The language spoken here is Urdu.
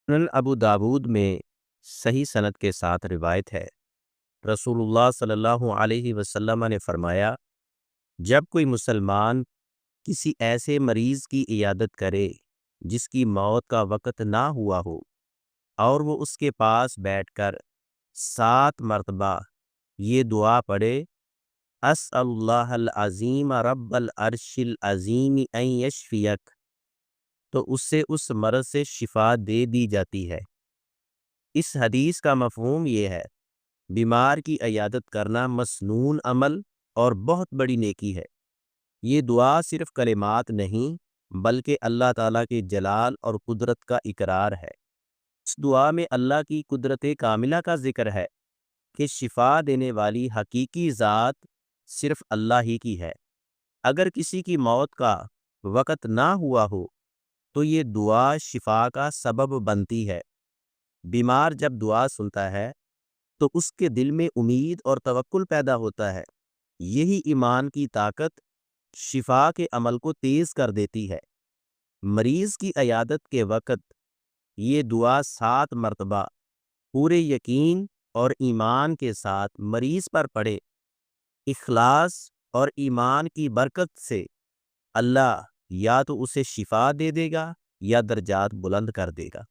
سنن ابو داود میں صحیح سند کے ساتھ روایت ہے، رسول اللہ صلی اللہ علیہ وسلم نے فرمایا، جب کوئی مسلمان کسی ایسے مریض کی عیادت کرے جس کی موت کا وقت نہ ہوا ہو، اور وہ اس کے پاس بیٹھ کر 7 مرتبہ یہ دعا پڑھے، اسأل اللہ العظیم رب العرش العظیم ان یشفیک، تو اس سے اس مرض سے شفا دے دی جاتی ہے۔ اس حدیث کا مفہوم یہ ہے، بیمار کی عیادت کرنا مسنون عمل اور بہت بڑی نیکی ہے۔ یہ دعا صرف کلمات نہیں بلکہ اللہ تعالیٰ کے جلال اور قدرت کا اقرار ہے۔ اس دعا میں اللہ کی قدرت کاملہ کا ذکر ہے کہ شفا دینے والی حقیقی ذات صرف اللہ ہی کی ہے۔ اگر کسی کی موت کا وقت نہ ہوا ہو تو یہ دعا شفا کا سبب بنتی ہے۔ بیمار جب دعا سنتا ہے تو اس کے دل میں امید اور توکل پیدا ہوتا ہے۔ یہی ایمان کی طاقت شفا کے عمل کو تیز کر دیتی ہے۔ مریض کی عیادت کے وقت یہ دعا 7 مرتبہ پورے یقین اور ایمان کے ساتھ مریض پر پڑھے۔ اخلاص اور ایمان کی برکت سے اللہ یا تو اسے شفا دے دے گا یا درجات بلند کر دے گا۔